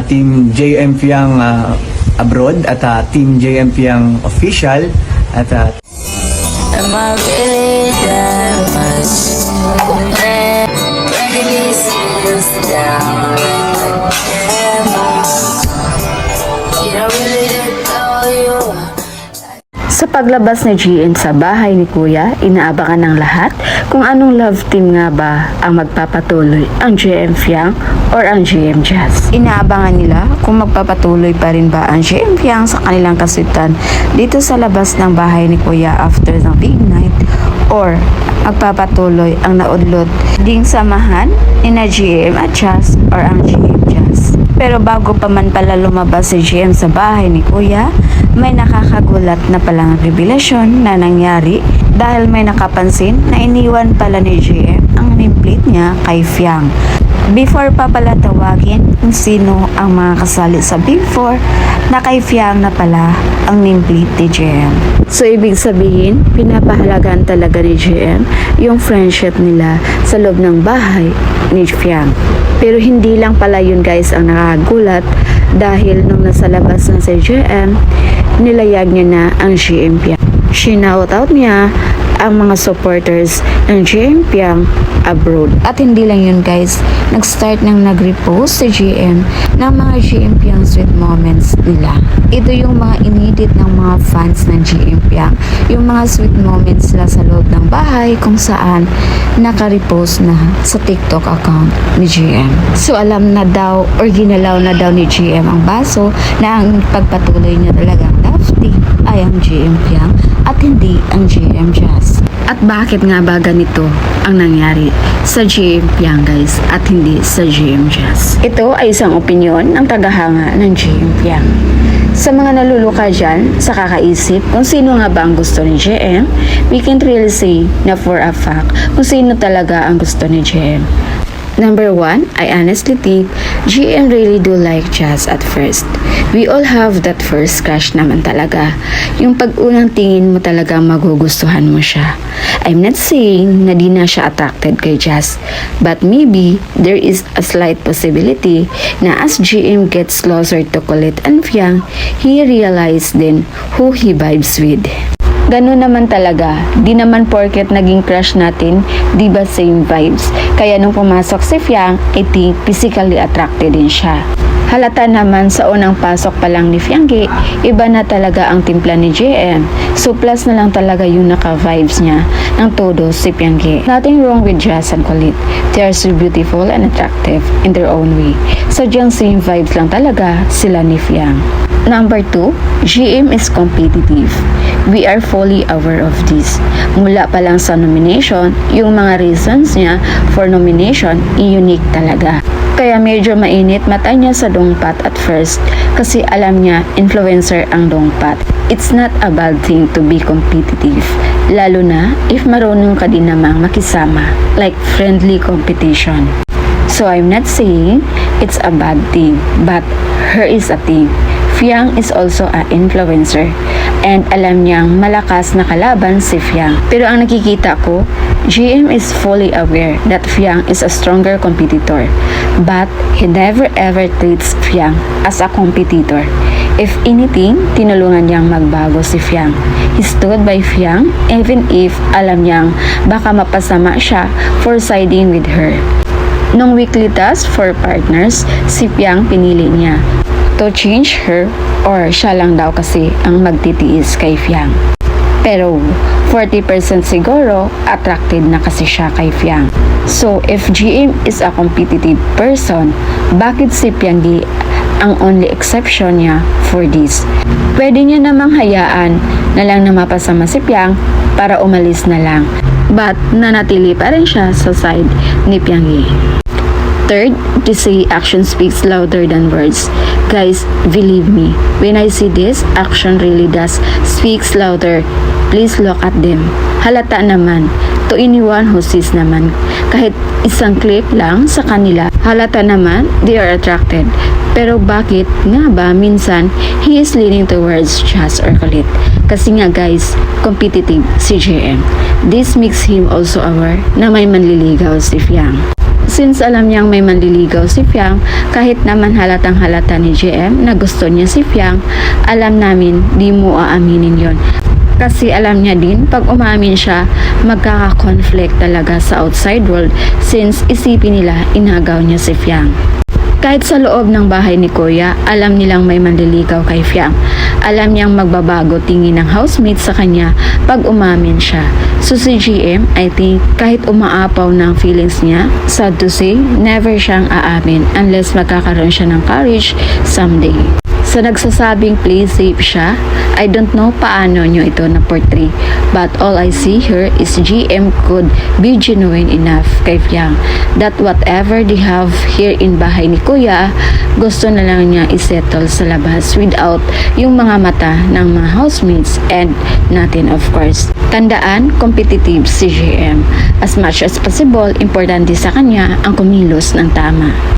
Team JM Fiang Abroad at Team JM Fiang Official at Am I really that much? Breaking these feelings down like a hammer. You don't really know you. Sa paglabas ni GM sa bahay ni Kuya, inaabangan ng lahat kung anong love team nga ba ang magpapatuloy, ang GM Fiang or ang GM Jazz. Inaabangan nila kung magpapatuloy pa rin ba ang GM Fiang sa kanilang kasutan dito sa labas ng bahay ni Kuya after ng big night, or magpapatuloy ang naudlot ding samahan ni na GM at Jazz or ang GM Jazz. Pero bago pa man pala lumabas si GM sa bahay ni Kuya, may nakakagulat na palang revelasyon na nangyari dahil may nakapansin na iniwan pala ni GM ang nameplate niya kay Fiang. Before pa pala tawagin kung sino ang mga kasali sa Big 4, na kay Fiang na pala ang nameplate ni GM. So ibig sabihin, pinapahalagan talaga ni GM yung friendship nila sa loob ng bahay ni Fiang. Pero hindi lang pala yun guys ang nakakagulat, dahil nung nasa labas na si GM, nilayag niya na ang GM Fiang. Shinout-out niya ang mga supporters ng GM Fiang Abroad. At hindi lang yun guys, nag-start nang nag-repost si GM ng mga GM Fiang sweet moments nila. Ito yung mga inedit ng mga fans ng GM Fiang, yung mga sweet moments nila sa loob ng bahay kung saan naka-repost na sa TikTok account ni GM. So alam na daw or ginalaw na daw ni GM ang baso na ang pagpatuloy niya talagang lofty ay ang GM Fiang at hindi ang GM Jazz. At bakit nga ba ganito ang nangyari sa GM Fiang guys at hindi sa GM Jazz? Ito ay isang opinyon ng tagahanga ng GM Fiang. Sa mga naluluka dyan sa kakaisip kung sino nga ba ang gusto ni GM, we can't really say na for a fact kung sino talaga ang gusto ni GM. Number 1, I honestly think GM really do like Jazz at first. We all have that first crush naman talaga. Yung pag-unang tingin mo talaga magugustuhan mo siya. I'm not saying na di na siya attracted kay Jazz, but maybe there is a slight possibility na as GM gets closer to Colette and Fiang, he realized then who he vibes with. Ganun naman talaga, di naman porket naging crush natin, di ba same vibes? Kaya nung pumasok si Fiang, I think physically attracted din siya. Halata naman sa unang pasok pa lang ni Fianggi, iba na talaga ang timpla ni JM. So plus na lang talaga yung naka-vibes niya ng todo si Fianggi. Nothing wrong with Jazz and Colette. They are so beautiful and attractive in their own way. Sadyang same vibes lang talaga sila ni Fiang. Number 2, GM is competitive. We are fully aware of this. Mula pa lang sa nomination, yung mga reasons niya for nomination, unique talaga. Kaya medyo mainit mata niya sa Dongpat at first kasi alam niya influencer ang Dongpat. It's not a bad thing to be competitive, lalo na if marunong ka din namang makisama, like friendly competition. So I'm not saying it's a bad thing, but her is a thing. Fiang is also an influencer and alam niyang malakas na kalaban si Fiang. Pero ang nakikita ko, GM is fully aware that Fiang is a stronger competitor, but he never ever treats Fiang as a competitor. If anything, tinulungan niyang magbago si Fiang. He stood by Fiang even if alam niyang baka mapasama siya for siding with her. Nung weekly task for partners, si Fiang pinili niya to change her or siya lang daw kasi ang magtitiis kay Fiang. Pero 40% siguro attracted na kasi siya kay Fiang. So if GM is a competitive person, bakit si Fianggi ang only exception niya for this? Pwede niya namang hayaan na lang na mapasama si Fiang para umalis na lang. But nanatili pa rin siya sa side ni Fianggi. Third, to say action speaks louder than words. Guys, believe me, when I see this, action really does speaks louder. Please look at them. Halata naman, to anyone who sees naman, kahit isang clip lang sa kanila, halata naman, they are attracted. Pero bakit nga ba minsan he is leaning towards Jazz or Colette? Kasi nga guys, competitive si JM. This makes him also aware na may manliligaw si Fiang. Since alam niyang may manliligaw si Fiang, kahit naman halatang halata ni JM na gusto niya si Fiang, alam namin di mo aaminin yon. Kasi alam niya din, pag umamin siya, magkaka-conflict talaga sa outside world since isipin nila inagaw niya si Fiang. Kahit sa loob ng bahay ni Kuya, alam nilang may manliligaw kay Fiang. Alam niyang magbabago tingin ng housemate sa kanya pag umamin siya. So si GM, I think, kahit umaapaw ng feelings niya, sad to say, never siyang aamin unless magkakaroon siya ng courage someday. Sa nagsasabing play safe siya, I don't know paano nyo ito na-portray, but all I see here is GM could be genuine enough kay Fiang that whatever they have here in bahay ni Kuya, gusto na lang niya isettle sa labas without yung mga mata ng mga housemates and natin of course. Tandaan, competitive si GM. As much as possible, importante sa kanya ang kumilos ng tama.